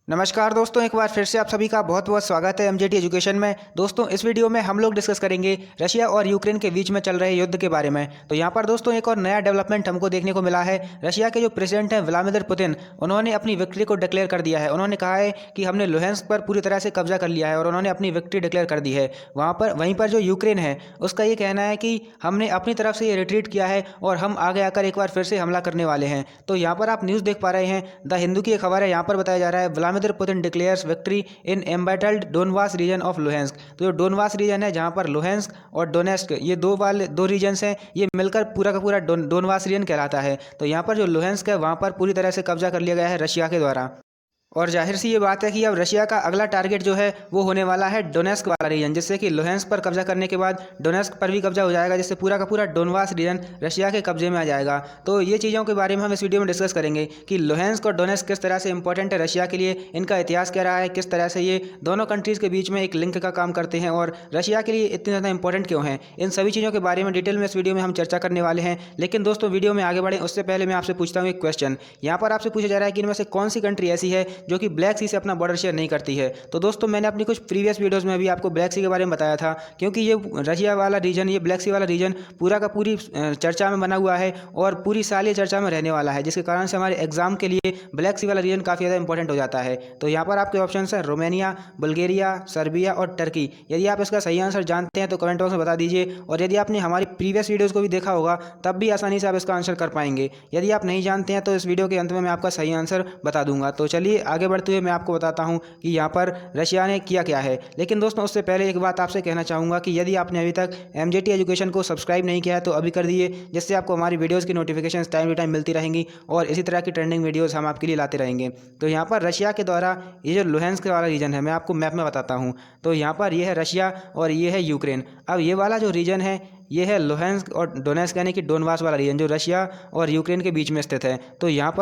नमस्कार दोस्तों, एक बार फिर से आप सभी का बहुत बहुत स्वागत है एमजेटी एजुकेशन में। दोस्तों, इस वीडियो में हम लोग डिस्कस करेंगे रशिया और यूक्रेन के बीच में चल रहे युद्ध के बारे में। तो यहाँ पर दोस्तों एक और नया डेवलपमेंट हमको देखने को मिला है। रशिया के जो प्रेसिडेंट हैं व्लादिमीर पुतिन, उन्होंने अपनी विक्ट्री को डिक्लेयर कर दिया है। उन्होंने कहा है कि हमने लुहांस्क पर पूरी तरह से कब्जा कर लिया है और उन्होंने अपनी विक्ट्री डिक्लेयर कर दी है। वहीं पर जो यूक्रेन है उसका ये कहना है कि हमने अपनी तरफ से ये रिट्रीट किया है और हम आगे आकर एक बार फिर से हमला करने वाले हैं। तो यहाँ पर आप न्यूज़ देख पा रहे हैं, द हिंदू की एक खबर है। यहाँ पर बताया जा रहा है Vladimir Putin declare victory in embattled Donbas region of Luhansk. तो जो डोनबास रीजन है जहां पर लुहांस्क और डोनेस्क ये दो रीजन्स हैं, ये मिलकर पूरा का पूरा डोनबास रीजन कहलाता है। तो यहां पर जो लुहांस्क है वहां पर पूरी तरह से कब्जा कर लिया गया है रशिया के द्वारा। और जाहिर सी ये बात है कि अब रशिया का अगला टारगेट जो है वो होने वाला है डोनेस्क वाला रीजन, जिससे कि लुहांस्क पर कब्जा करने के बाद डोनेस्क पर भी कब्जा हो जाएगा, जिससे पूरा का पूरा डोनबास रीजन रशिया के कब्जे में आ जाएगा। तो ये चीज़ों के बारे में हम इस वीडियो में डिस्कस करेंगे कि लुहांस्क और डोनेस्क किस तरह से इंपॉर्टेंट है रशिया के लिए, इनका इतिहास क्या रहा है, किस तरह से ये दोनों कंट्रीज़ के बीच में एक लिंक का काम करते हैं और रशिया के लिए इतने ज़्यादा इंपॉर्टेंट क्यों हैं। इन सभी चीज़ों के बारे में डिटेल में इस वीडियो में हम चर्चा करने वाले हैं। लेकिन दोस्तों, वीडियो में आगे बढ़ें उससे पहले मैं आपसे पूछता हूँ एक क्वेश्चन। यहाँ पर आपसे पूछा जा रहा है कि इनमें से कौन सी कंट्री ऐसी है जो कि ब्लैक सी से अपना बॉर्डर शेयर नहीं करती है। तो दोस्तों, मैंने अपनी कुछ प्रीवियस वीडियोस में भी आपको ब्लैक सी के बारे में बताया था, क्योंकि ये रशिया वाला रीजन, ये ब्लैक सी वाला रीजन पूरा का पूरी चर्चा में बना हुआ है और पूरी साल ये चर्चा में रहने वाला है, जिसके कारण से हमारे एग्जाम के लिए ब्लैक सी वाला रीजन काफ़ी ज़्यादा इंपॉर्टेंट हो जाता है। तो यहाँ पर आपके ऑप्शन है रोमानिया, बुल्गारिया, सर्बिया और टर्की। यदि आप इसका सही आंसर जानते हैं तो कमेंट बॉक्स में बता दीजिए, और यदि आपने हमारी प्रीवियस वीडियोज़ को भी देखा होगा तब भी आसानी से आप इसका आंसर कर पाएंगे। यदि आप नहीं जानते हैं तो इस वीडियो के अंत में मैं आपका सही आंसर बता दूंगा। तो चलिए आगे बढ़ते हुए मैं आपको बताता हूँ कि यहाँ पर रशिया ने किया क्या है। लेकिन दोस्तों, उससे पहले एक बात आपसे कहना चाहूँगा कि यदि आपने अभी तक एमजेटी एजुकेशन को सब्सक्राइब नहीं किया है तो अभी कर दिए, जिससे आपको हमारी वीडियोज़ की नोटिफिकेशन टाइम टू टाइम मिलती रहेंगी और इसी तरह की ट्रेंडिंग वीडियोज़ हम आपके लिए लाते रहेंगे। तो यहाँ पर रशिया के द्वारा ये जो लुहांस्क वाला रीजन है, मैं आपको मैप में बताता हूँ। तो यहाँ पर ये है रशिया और ये है यूक्रेन। अब ये वाला जो रीजन है ये है लुहांस्क और डोनेस्क, यानी कि डोनबास वाला रीजन, जो रशिया और यूक्रेन के बीच में स्थित है। तो यहाँ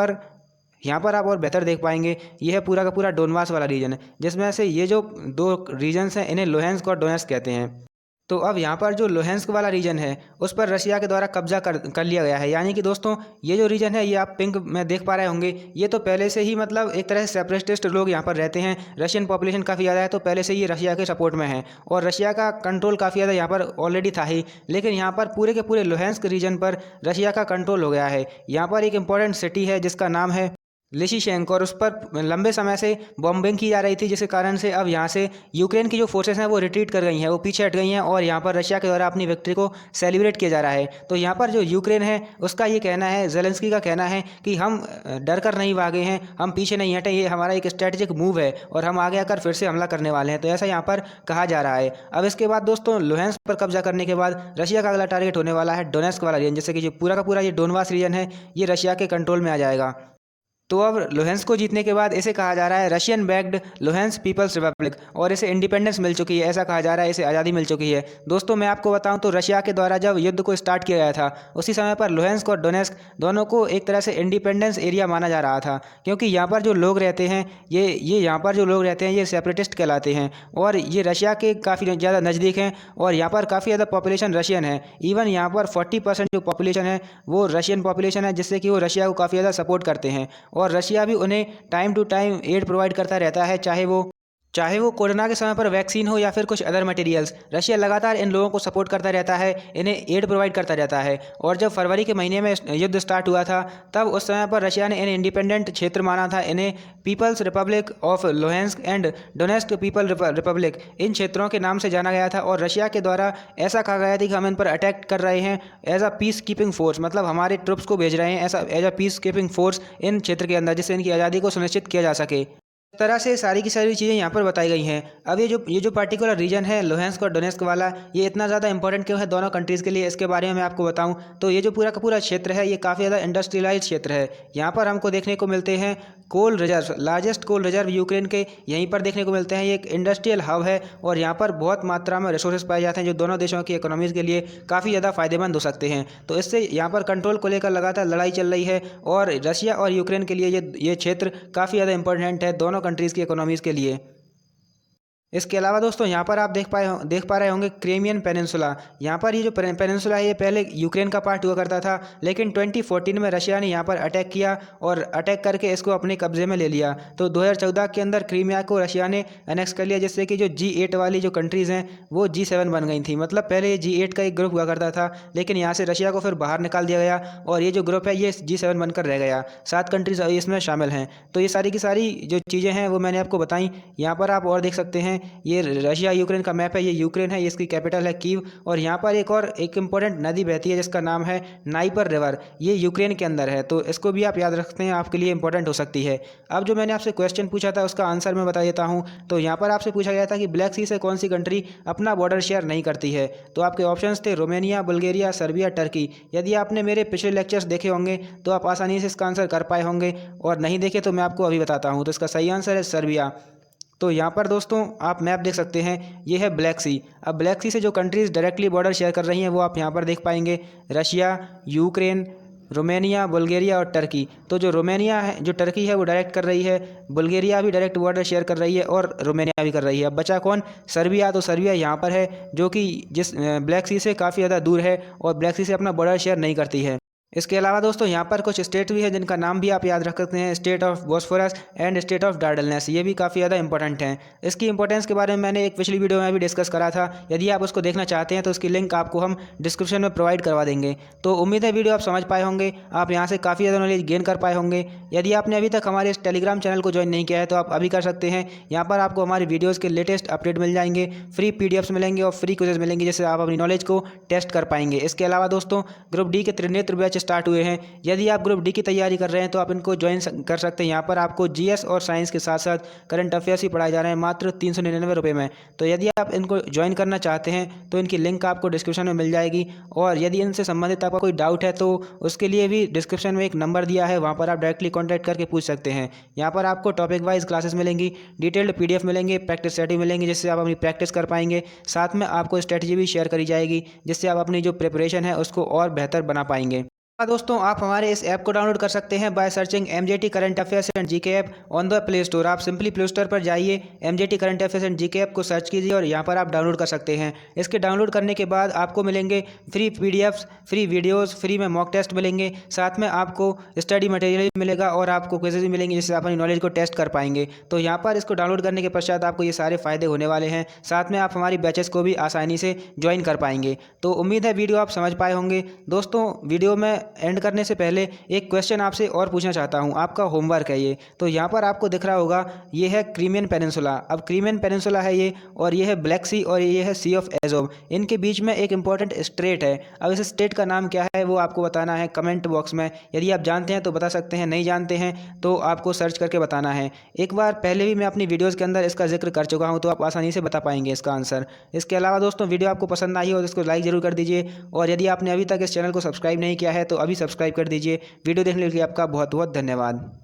पर आप और बेहतर देख पाएंगे, ये है पूरा का पूरा डोनबास वाला रीजन है, जिसमें से ये जो दो रीजन्स हैं इन्हें लुहांस्क और डोनेस्क कहते हैं। तो अब यहाँ पर जो लुहांस्क वाला रीजन है उस पर रशिया के द्वारा कब्जा कर लिया गया है। यानी कि दोस्तों, ये जो रीजन है ये आप पिंक में देख पा रहे होंगे, ये तो पहले से ही मतलब एक तरह से सेपरेटिस्ट लोग यहाँ पर रहते हैं। रशियन पॉपुलेशन काफ़ी ज़्यादा है, तो पहले से ये रशिया के सपोर्ट में है और रशिया का कंट्रोल काफ़ी ज़्यादा यहाँ पर ऑलरेडी था ही। लेकिन यहाँ पर पूरे के पूरे लुहांस्क रीजन पर रशिया का कंट्रोल हो गया है। यहाँ पर एक इंपॉर्टेंट सिटी है जिसका नाम है लिसिशेंक, और उस पर लंबे समय से बॉम्बिंग की जा रही थी, जिसके कारण से अब यहाँ से यूक्रेन की जो फोर्सेस हैं वो रिट्रीट कर गई हैं, वो पीछे हट गई हैं और यहाँ पर रशिया के द्वारा अपनी विक्ट्री को सेलिब्रेट किया जा रहा है। तो यहाँ पर जो यूक्रेन है उसका ये कहना है, जेलेंस्की का कहना है कि हम डर कर नहीं भागे हैं, हम पीछे नहीं हटे, ये हमारा एक स्ट्रेटेजिक मूव है और हम आगे आकर फिर से हमला करने वाले हैं। तो ऐसा यहाँ पर कहा जा रहा है। अब इसके बाद दोस्तों, लुहांस्क पर कब्जा करने के बाद रशिया का अगला टारगेट होने वाला है डोनेस्क वाला रीजन, जैसे कि जो पूरा का पूरा ये डोनबास रीजन है ये रशिया के कंट्रोल में आ जाएगा। तो अब लुहांस्क को जीतने के बाद इसे कहा जा रहा है Russian backed Luhansk people's republic, और इसे इंडिपेंडेंस मिल चुकी है, ऐसा कहा जा रहा है, इसे आज़ादी मिल चुकी है। दोस्तों, मैं आपको बताऊं तो रशिया के द्वारा जब युद्ध को स्टार्ट किया गया था उसी समय पर लुहांस्क और डोनेस्क दोनों को एक तरह से इंडिपेंडेंस एरिया माना जा रहा था, क्योंकि यहाँ पर जो लोग रहते हैं ये यहाँ पर जो लोग रहते हैं ये सेपरेटिस्ट कहलाते हैं और ये रशिया के काफ़ी ज़्यादा नज़दीक हैं और यहाँ पर काफ़ी ज़्यादा पॉपुलेशन रशियन है। इवन यहाँ पर 40% जो पॉपुलेशन है वो रशियन पॉपुलेशन है, जिससे कि वो रशिया को काफ़ी ज़्यादा सपोर्ट करते हैं और रशिया भी उन्हें time to time aid provide करता रहता है, चाहे वो कोरोना के समय पर वैक्सीन हो या फिर कुछ अदर मटेरियल्स। रशिया लगातार इन लोगों को सपोर्ट करता रहता है, इन्हें एड प्रोवाइड करता रहता है। और जब फरवरी के महीने में युद्ध स्टार्ट हुआ था तब उस समय पर रशिया ने इन्हें इंडिपेंडेंट क्षेत्र माना था, इन्हें people's republic of Luhansk and Donetsk people republic, इन क्षेत्रों के नाम से जाना गया था। और रशिया के द्वारा ऐसा कहा गया था कि हम इन पर अटैक कर रहे हैं as a peace keeping force, मतलब हमारे ट्रुप्स को भेज रहे हैं ऐसा as a peace keeping force इन क्षेत्र के अंदर, जिससे इनकी आज़ादी को सुनिश्चित किया जा सके। इस तरह से सारी की सारी चीज़ें यहाँ पर बताई गई हैं। अब ये जो पर्टिकुलर रीजन है लुहांस्क और डोनेस्क वाला, ये इतना ज़्यादा इंपॉर्टेंट क्यों है दोनों कंट्रीज़ के लिए, इसके बारे में मैं आपको बताऊं तो ये जो पूरा का पूरा क्षेत्र है ये काफ़ी ज़्यादा इंडस्ट्रियलाइज क्षेत्र है। यहाँ पर हमको देखने को मिलते हैं coal reserve, largest coal reserve Ukraine के यहीं पर देखने को मिलते हैं। ये एक इंडस्ट्रियल हब है और यहाँ पर बहुत मात्रा में रिसोर्सेज पाए जाते हैं जो दोनों देशों की इकोनॉमीज़ के लिए काफ़ी ज़्यादा फायदेमंद हो सकते हैं। तो इससे यहाँ पर कंट्रोल को लेकर लगातार लड़ाई चल रही है और रशिया और यूक्रेन के लिए ये क्षेत्र काफ़ी ज़्यादा इंपॉर्टेंट है दोनों कंट्रीज़ की इकोनॉमीज़ के लिए। इसके अलावा दोस्तों यहाँ पर आप देख पा रहे होंगे क्रीमियन पेनिनसुला। यहाँ पर ये जो पेनिनसुला है ये पहले यूक्रेन का पार्ट हुआ करता था, लेकिन 2014 में रशिया ने यहाँ पर अटैक किया और अटैक करके इसको अपने कब्जे में ले लिया। तो 2014 के अंदर क्रीमिया को रशिया ने एनेक्स कर लिया, जिससे कि जो G8 वाली जो कंट्रीज़ हैं वो G7 बन गई थी। मतलब पहले ये G8 का एक ग्रुप हुआ करता था, लेकिन यहाँ से रशिया को फिर बाहर निकाल दिया गया और ये जो ग्रुप है ये G7 बनकर रह गया। 7 कंट्रीज इसमें शामिल हैं। तो ये सारी की सारी जो चीज़ें हैं वो मैंने आपको बताई। यहाँ पर आप और देख सकते हैं, ये रशिया यूक्रेन का मैप है, ये यूक्रेन है, ये इसकी कैपिटल है कीव। और यहाँ पर एक इंपॉर्टेंट नदी बहती है जिसका नाम है नाइपर रिवर, ये यूक्रेन के अंदर है। तो इसको भी आप याद रखते हैं, आपके लिए इंपॉर्टेंट हो सकती है। अब जो मैंने आपसे क्वेश्चन पूछा था उसका आंसर मैं बता देता हूँ। तो यहाँ पर आपसे पूछा गया था कि ब्लैक सी से कौन सी कंट्री अपना बॉर्डर शेयर नहीं करती है। तो आपके ऑप्शंस थे रोमानिया, बुल्गारिया, सर्बिया, टर्की। यदि आपने मेरे पिछले लेक्चर्स देखे होंगे तो आप आसानी से इसका आंसर कर पाए होंगे, और नहीं देखे तो मैं आपको अभी बताता हूँ। तो इसका सही आंसर है सर्बिया। तो यहाँ पर दोस्तों आप मैप देख सकते हैं, ये है ब्लैक सी। अब ब्लैक सी से जो कंट्रीज़ डायरेक्टली बॉर्डर शेयर कर रही हैं वो आप यहाँ पर देख पाएंगे, रशिया, यूक्रेन, रोमानिया, बुल्गारिया और टर्की। तो जो रोमानिया है, जो टर्की है वो डायरेक्ट कर रही है, बुल्गारिया भी डायरेक्ट बॉर्डर शेयर कर रही है और रोमानिया भी कर रही है। अब बचा कौन? सर्बिया। तो सर्बिया यहाँ पर है, जो कि जिस ब्लैक सी से काफ़ी ज़्यादा दूर है और ब्लैक सी से अपना बॉर्डर शेयर नहीं करती है। इसके अलावा दोस्तों यहाँ पर कुछ स्टेट भी है जिनका नाम भी आप याद रख सकते हैं, state of Bosphorus and state of Dardanelles. ये भी काफ़ी ज़्यादा इंपॉर्टेंट हैं। इसकी इंपॉर्टेंस के बारे में मैंने एक पिछली वीडियो में भी डिस्कस करा था। यदि आप उसको देखना चाहते हैं तो उसकी लिंक आपको हम डिस्क्रिप्शन में प्रोवाइड करवा देंगे। तो उम्मीद है वीडियो आप समझ पाए होंगे, आप यहाँ से काफ़ी ज़्यादा नॉलेज गेन कर पाए होंगे। यदि आपने अभी तक हमारे इस टेलीग्राम चैनल को ज्वाइन नहीं किया है तो आप अभी कर सकते हैं। यहाँ पर आपको हमारी वीडियोज़ के लेटेस्ट अपडेट मिल जाएंगे, फ्री PDFs मिलेंगे और फ्री क्विज़ेस मिलेंगे, जिससे आप अपनी नॉलेज को टेस्ट कर पाएंगे। इसके अलावा दोस्तों ग्रुप डी के त्रिनेत्र बैच स्टार्ट हुए हैं। यदि आप ग्रुप डी की तैयारी कर रहे हैं तो आप इनको ज्वाइन कर सकते हैं। यहाँ पर आपको GS और साइंस के साथ साथ करंट अफेयर्स भी पढ़ाए जा रहे हैं मात्र 399 रुपये में। तो यदि आप इनको ज्वाइन करना चाहते हैं तो इनकी लिंक आपको डिस्क्रिप्शन में मिल जाएगी। और यदि इनसे संबंधित आपका कोई डाउट है तो उसके लिए भी डिस्क्रिप्शन में एक नंबर दिया है, वहाँ पर आप डायरेक्टली कॉन्टैक्ट करके पूछ सकते हैं। यहाँ पर आपको टॉपिक वाइज क्लासेस मिलेंगी, डिटेल्ड PDF मिलेंगे, प्रैक्टिस सेट मिलेंगी, जिससे आप अपनी प्रैक्टिस कर पाएंगे। साथ में आपको स्ट्रेटजी भी शेयर करी जाएगी, जिससे आप अपनी जो प्रिपरेशन है उसको और बेहतर बना पाएंगे। दोस्तों आप हमारे इस ऐप को डाउनलोड कर सकते हैं by searching MJT current affairs and GK app on the play store. आप सिंपली प्ले स्टोर पर जाइए, MJT current affairs and GK app को सर्च कीजिए और यहाँ पर आप डाउनलोड कर सकते हैं। इसके डाउनलोड करने के बाद आपको मिलेंगे free PDFs, free videos, free में मॉक टेस्ट मिलेंगे, साथ में आपको स्टडी मटेरियल मिलेगा और आपको क्विज़ेज भी मिलेंगे, जिससे आप अपनी नॉलेज को टेस्ट कर पाएंगे। तो यहाँ पर इसको डाउनलोड करने के पश्चात आपको ये सारे फ़ायदे होने वाले हैं। साथ में आप हमारी बैचेस को भी आसानी से ज्वाइन कर पाएंगे। तो उम्मीद है वीडियो आप समझ पाए होंगे। दोस्तों वीडियो में एंड करने से पहले एक क्वेश्चन आपसे और पूछना चाहता हूं, आपका होमवर्क है ये। तो यहाँ पर आपको दिख रहा होगा, ये है क्रीमियन पेनिनसुला। अब क्रीमियन पेनिनसुला है ये, और ये है ब्लैक सी और ये है सी ऑफ एजोव। इनके बीच में एक इंपॉर्टेंट स्ट्रेट है। अब इस स्ट्रेट का नाम क्या है वो आपको बताना है कमेंट बॉक्स में। यदि आप जानते हैं तो बता सकते हैं, नहीं जानते हैं तो आपको सर्च करके बताना है। एक बार पहले भी मैं अपनी वीडियोज़ के अंदर इसका जिक्र कर चुका हूँ, तो आप आसानी से बता पाएंगे इसका आंसर। इसके अलावा दोस्तों वीडियो आपको पसंद आई हो तो इसको लाइक ज़रूर कर दीजिए, और यदि आपने अभी तक इस चैनल को सब्सक्राइब नहीं किया है तो अभी सब्सक्राइब कर दीजिए। वीडियो देखने के लिए आपका बहुत बहुत धन्यवाद।